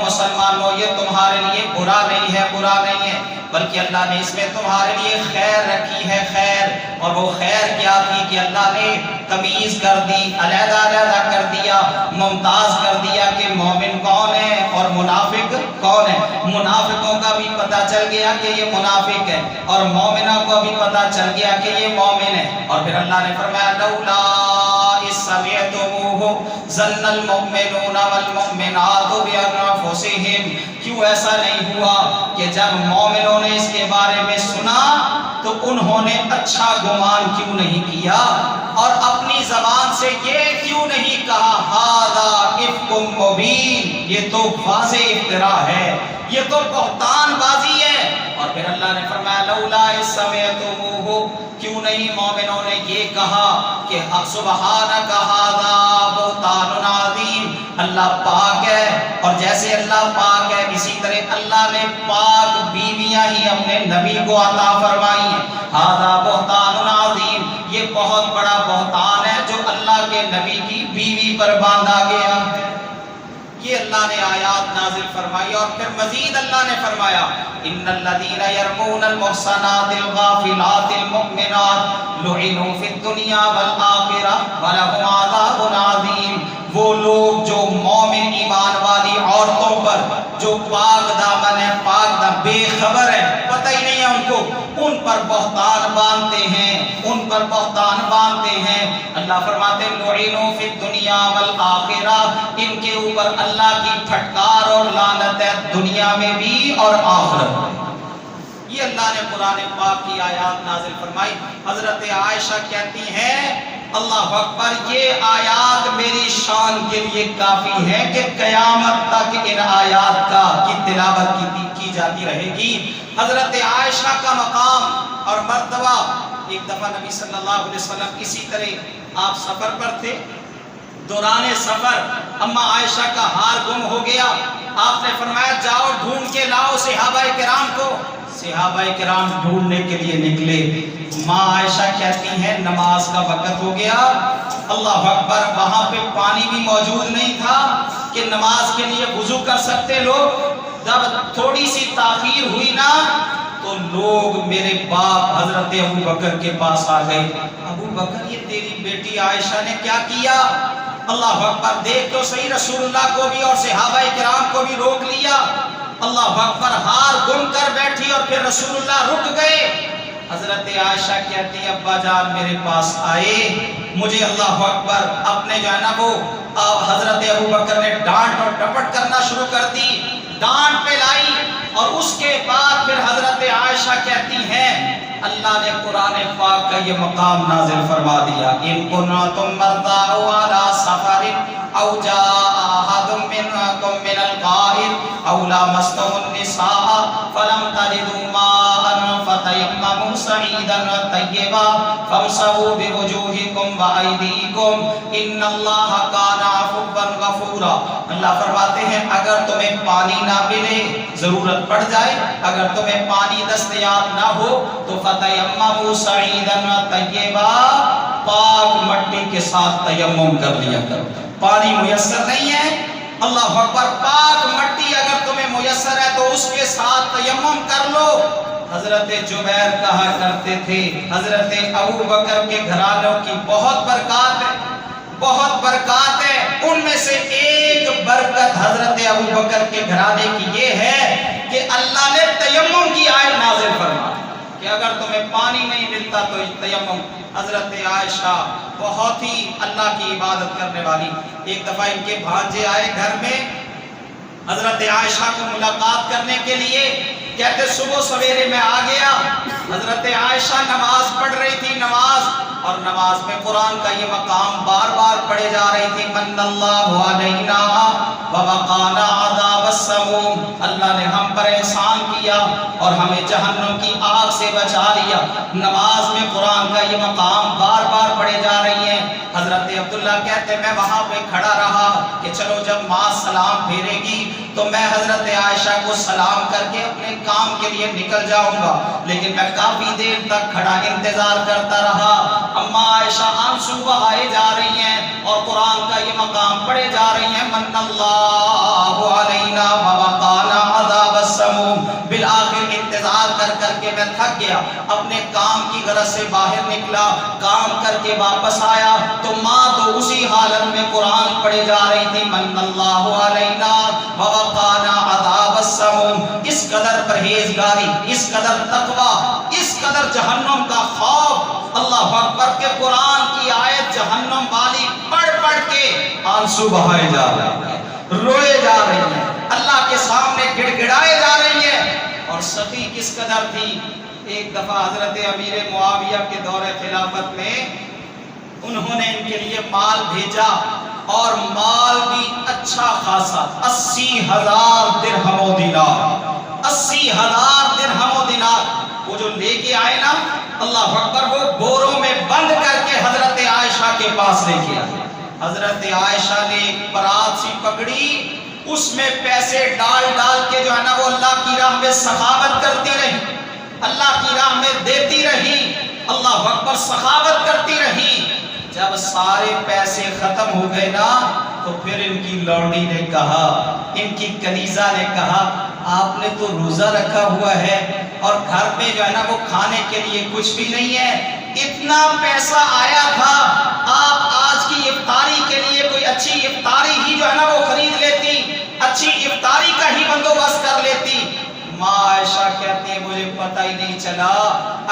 مسلمانوں یہ تمہارے لیے برا نہیں ہے، برا نہیں ہے، بلکہ اللہ نے اس میں تمہارے لیے خیر رکھی ہے، خیر۔ اور وہ خیر کیا تھی کہ اللہ نے تمیز کر دی، علیحدہ علیحدہ کر دیا، ممتاز کر دیا کہ مومن کون ہے اور منافق کون ہے۔ منافقوں کا بھی پتہ چل گیا کہ یہ منافق ہے، اور مومنوں کو بھی پتہ چل گیا کہ یہ مومن ہے۔ اور پھر اللہ نے فرمایا لولا اذ سمعتموہ ظن المؤمنون والمؤمنات بانفسہم، کیوں ایسا نہیں ہوا کہ جب مومنوں نے اس کے بارے میں سنا تو انہوں نے اچھا گمان کیوں نہیں کیا، اور اپنی زبان سے یہ کیوں نہیں کہا ھذا افک مبین، یہ تو واضح افتراء ہے، یہ تو بہتان بازی ہے۔ اور پھر اللہ نے فرمایا لولا اذ سمعتموہ، کیوں نہیں مومنوں نے یہ کہا کہ سبحانک ھذا بہتان عظیم، اللہ پاک ہے، اور جیسے اللہ پاک ہے اسی طرح اللہ نے پاک بیویاں ہی اپنے نبی کو عطا فرمائی ہیں۔ ھذا بہتان عظیم، یہ بہت بڑا بہتان ہے جو اللہ کے نبی کی بیوی پر باندھا گیا ہے۔ یہ اللہ نے آیات نازل فرمائی، اور پھر مزید اللہ نے فرمایا ان الذین یرمون المحصنات الغافلات المؤمنات لعنوا فی الدنیا والآخرہ ولہم عذاب عظیم۔ وہ لوگ جو مومن ایمان والی عورتوں پر جو پاک دامن ہے، پاک دامن بے خبر ہے، پتہ ہی نہیں ہے ان کو، ان پر بہتان باندھتے ہیں، ان پر بہتان باندھتے ہیں۔ اللہ فرماتے ہیں لعنوا فی الدنیا والآخرہ، ان کے اوپر اللہ کی پھٹکار اور لعنت ہے دنیا میں بھی اور آخرت میں۔ یہ اللہ نے قرآن پاک کی آیات نازل فرمائی۔ حضرت عائشہ کہتی ہیں اللہ اکبر، یہ آیات میری شان کے لیے کافی ہے کہ قیامت تک ان آیات کی تلاوت کی جاتی رہے گی۔ حضرت عائشہ کا مقام اور مرتبہ، ایک دفعہ نبی صلی اللہ علیہ وسلم اسی طرح آپ سفر پر تھے، دوران سفر اما عائشہ کا ہار گم ہو گیا۔ آپ نے فرمایا جاؤ ڈھونڈ کے لاؤ صحابہ کرام کو۔ صحابہ کرام ڈھونڈنے کے لیے نکلے۔ ماں عائشہ کہتی ہیں نماز کا وقت ہو گیا، اللہ اکبر، وہاں پہ پانی بھی موجود نہیں تھا کہ نماز کے لیے وضو کر سکتے لوگ۔ جب تھوڑی سی تاخیر ہوئی نا تو لوگ میرے باپ حضرت ابو بکر کے پاس آ گئے، ابو بکر یہ تیری بیٹی عائشہ نے کیا کیا؟ اللہ اکبر، دیکھ تو صحیح، رسول اللہ کو بھی اور صحابہ کرام کو بھی روک لیا۔ اللہ اکبر، ہار گم کر بیٹھی اور پھر رسول اللہ رک گئے۔ حضرت عائشہ کہتی ابا جان میرے پاس آئے، مجھے اللہ اکبر اپنے جو ہے نا وہ حضرت ابو بکر نے ڈانٹ اور ڈپٹ کرنا شروع کر دی، ڈانٹ پہ لائی، اور اس کے بعد پھر حضرت عائشہ کہتی ہیں اللہ نے قرآن پاک کا یہ مقام نازل فرما دیا ان کنتم مرضی او علی سفر او جاء احد منکم من الغائط او لامستم النساء فلم تجدوا ماء فتیمموا صعیدا طیبا فامسحوا بوجوہکم وایدیکم ان اللہ کان عفوا غفورا۔ اللہ فرماتے ہیں اگر تمہیں پانی نہ ملے، ضرورت پڑ جائے، اگر تمہیں پانی دستیاب نہ ہو تو فتیمموا صعیدا طیبا، پاک مٹی کے ساتھ تیمم کر لیا کرو۔ پانی میسر نہیں ہے، اللہ اکبر، پاک مٹی اگر تمہیں میسر ہے تو اس کے ساتھ تیمم کر لو۔ حضرت جبیر کہا کرتے تھے حضرت ابو بکر کے گھرانوں کی بہت برکات ہے، بہت برکات ہے، ان میں سے ایک برکت حضرت ابو بکر کے گھرانے کی یہ ہے کہ اللہ نے تیمم کی آیت نازل فرمائی کہ اگر تمہیں پانی نہیں ملتا تو تیمم۔ حضرت عائشہ بہت ہی اللہ کی عبادت کرنے والی، ایک دفعہ ان کے بھانجے آئے گھر میں حضرت عائشہ کو ملاقات کرنے کے لیے، کہتے صبح سویرے میں آ گیا۔ حضرت عائشہ نماز پڑھ رہی تھی، نماز، اور نماز میں قرآن کا یہ مقام بار بار پڑھے جا رہی تھی من اللہ علینا ووقانا عذاب السموم، اللہ نے ہم پر احسان کیا اور ہمیں جہنم کی آگ سے بچا لیا۔ نماز میں قرآن کا یہ مقام بار بار پڑھے جا رہی ہیں۔ حضرت عبداللہ کہتے میں وہاں پہ کھڑا رہا کہ چلو جب ماں سلام پھیرے گی تو میں حضرت عائشہ کو سلام کر کے اپنے کام کے لیے نکل جاؤں گا، لیکن میں کافی دیر تک کھڑا انتظار کرتا رہا۔ اما عائشہ آنسو بہائے جا رہی ہیں اور قرآن کا یہ مقام پڑھے جا رہی ہیں من اللہ علینا میں تھک گیا، اپنے کام کی غرض سے باہر نکلا، کام کر کے واپس آیا تو ماں تو اسی حالت میں قرآن پڑھے جا رہی تھی، من اللہ علینا ووقانا عذاب السموم۔ اس قدر پرہیزگاری، اس قدر تقوی، اس قدر جہنم کا خوف، اللہ اکبر کے قرآن کی آیت جہنم والی پڑھ پڑھ کے آنسو بہائے جا رہے ہیں، روئے جا رہی ہیں، اللہ کے سامنے گڑ گڑائے جا رہی ہیں۔ اور سخی کس قدر تھی، ایک دفعہ حضرت امیر معاویہ کے دور خلافت میں انہوں نے ان کے لیے مال بھیجا، اور مال بھی اچھا خاصا 80,000 درہم و دینار، 80,000 درہم و دینار۔ وہ جو لے کے آئے نا، اللہ اکبر، وہ بوروں میں بند کر کے حضرت عائشہ کے پاس لے کے آئے۔ حضرت عائشہ نے ایک پرات سی پکڑی، اس میں پیسے ڈال ڈال کے جو ہے نا وہ اللہ کی راہ میں سخاوت کرتی رہی، اللہ کی راہ میں دیتی رہی، اللہ اکبر، سخاوت کرتی رہی۔ جب سارے پیسے ختم ہو گئے نا تو پھر ان کی لوڑی نے کہا، ان کی کنیزہ نے کہا، آپ نے تو روزہ رکھا ہوا ہے اور گھر میں جو ہے نا وہ کھانے کے لیے کچھ بھی نہیں ہے، اتنا پیسہ آیا تھا، آپ آج کی افطاری کے لیے کوئی اچھی افطاری ہی جو ہے نا وہ خرید لیتی، اچھی افطاری کا ہی بندوبست کر لیتی۔ ماں عائشہ کہتی ہے مجھے پتہ ہی نہیں چلا،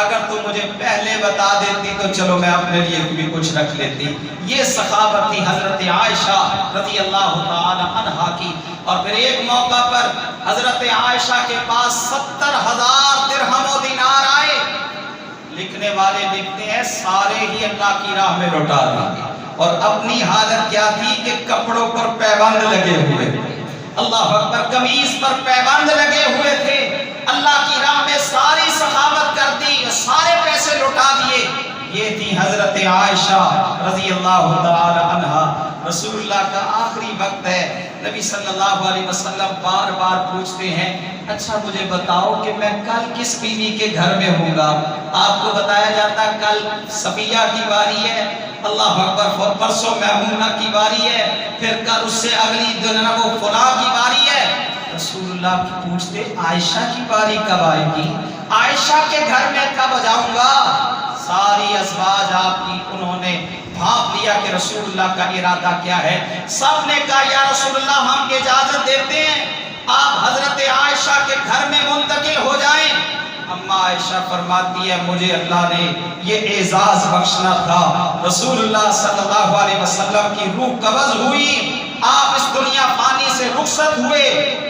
اگر تم مجھے پہلے بتا دیتی تو چلو میں اپنے لیے بھی کچھ رکھ لیتی۔ یہ سخاوت تھی حضرت عائشہ رضی اللہ تعالی عنہا کی۔ اور پھر ایک موقع پر حضرت عائشہ کے پاس 70,000 درہم و دینار آئے، لکھنے والے لکھتے ہیں سارے ہی اللہ کی راہ میں لوٹا دیے، اور اپنی حالت کیا تھی کہ کپڑوں پر پیبند لگے ہوئے، اللہ اکبر، قمیض پر پیبند لگے ہوئے تھے، اللہ کی راہ میں ساری سخاوت کر دی، سارے پیسے لوٹا دیے۔ یہ تھی حضرت عائشہ رضی اللہ تعالی عنہا۔ رسول اللہ کا آخری وقت ہے، نبی صلی اللہ علیہ وسلم بار بار پوچھتے ہیں اچھا مجھے بتاؤ کہ میں کل کس بیوی کے گھر میں ہوں گا؟ آپ کو بتایا جاتا کل صفیہ کی باری ہے، اللہ اکبر، پرسوں میمونہ کی باری ہے، پھر کل اس سے اگلی دن وہ فلاں کی باری ہے۔ رسول اللہ کی پوچھتے عائشہ کی باری کب آئے گی؟ عائشہ کے گھر میں کب جاؤں گا؟ ساری ازواج آپ کی انہوں نے بھانپ لیا کہ رسول اللہ کا ارادہ کیا ہے۔ سب نے کہا یا رسول اللہ ہم اجازت دیتے ہیں، آپ حضرت عائشہ کے گھر میں منتقل ہو جائیں۔ اما عائشہ فرماتی ہے مجھے اللہ نے یہ اعزاز بخشنا تھا، رسول اللہ صلی اللہ علیہ وسلم کی روح قبض ہوئی، آپ اس دنیا فانی سے رخصت ہوئے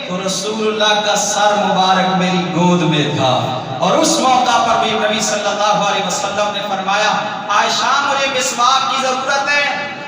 تو رسول اللہ کا سر مبارک میری گود میں تھا، اور اس موقع پر بھی نبی صلی اللہ علیہ وسلم نے فرمایا عائشہ مجھے مسواک کی ضرورت ہے۔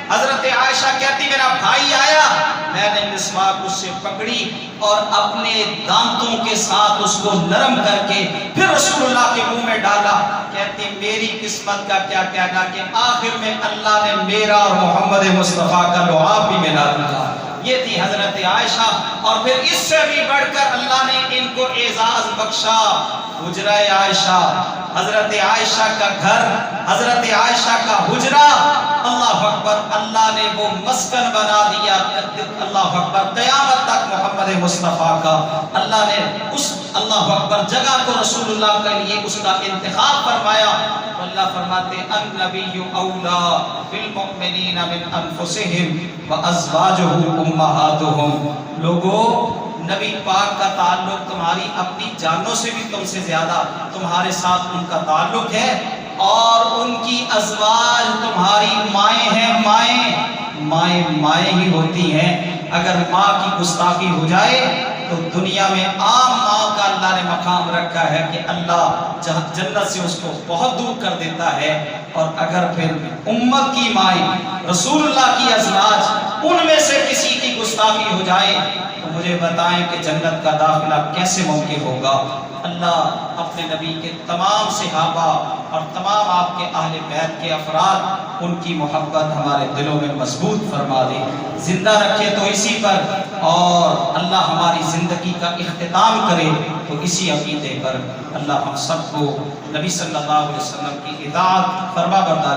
حضرت عائشہ کہتی میرا بھائی آیا، میں نے مسواک اس سے پکڑی اور اپنے دانتوں کے ساتھ اس کو نرم کر کے پھر رسول اللہ کے منہ میں ڈالا۔ کہتی میری قسمت کا کیا کہنا کہ آخر میں اللہ نے میرا اور محمد مصطفیٰ کا لعاب بھی ملا دیا۔ یہ تھی حضرت عائشہ، اور پھر اس سے بھی بڑھ کر اللہ نے ان کو اعزاز بخشا، حجرہ عائشہ، حضرت عائشہ کا گھر، حضرت عائشہ کا حجرہ، اللہ اکبر، اللہ نے وہ مسکن بنا دیا، اللہ اکبر، قیامت تک محمد مصطفیٰ کا اللہ نے اس اللہ اکبر جگہ کو رسول اللہ کے لیے اس کا انتخاب فرمایا۔ اللہ فرماتے النبی اولا بالمؤمنین من انفسہم وازواجہ امہاتہم۔ لوگوں نبی پاک کا تعلق تمہاری اپنی جانوں سے بھی تم سے زیادہ تمہارے ساتھ ان کا تعلق ہے، اور ان کی ازواج تمہاری مائیں ہیں، مائیں ہی ہوتی ہیں۔ اگر ماں کی گستاخی ہو جائے تو دنیا میں عام ماں کا اللہ نے مقام رکھا ہے کہ اللہ جنت سے اس کو بہت دور کر دیتا ہے، اور اگر پھر امت کی مائیں رسول اللہ کی ازواج ان میں سے کسی کی گستاخی ہو جائے تو مجھے بتائیں کہ جنت کا داخلہ کیسے ممکن ہوگا۔ اللہ اپنے نبی کے تمام صحابہ اور تمام آپ کے اہل بیت کے افراد ان کی محبت ہمارے دلوں میں مضبوط فرما دے، زندہ رکھے تو اسی پر، اور اللہ ہماری زندگی کا اختتام کرے تو اسی عقیدے پر۔ اللہ ہم سب کو نبی صلی اللہ علیہ وسلم کی اطاعت فرما برداری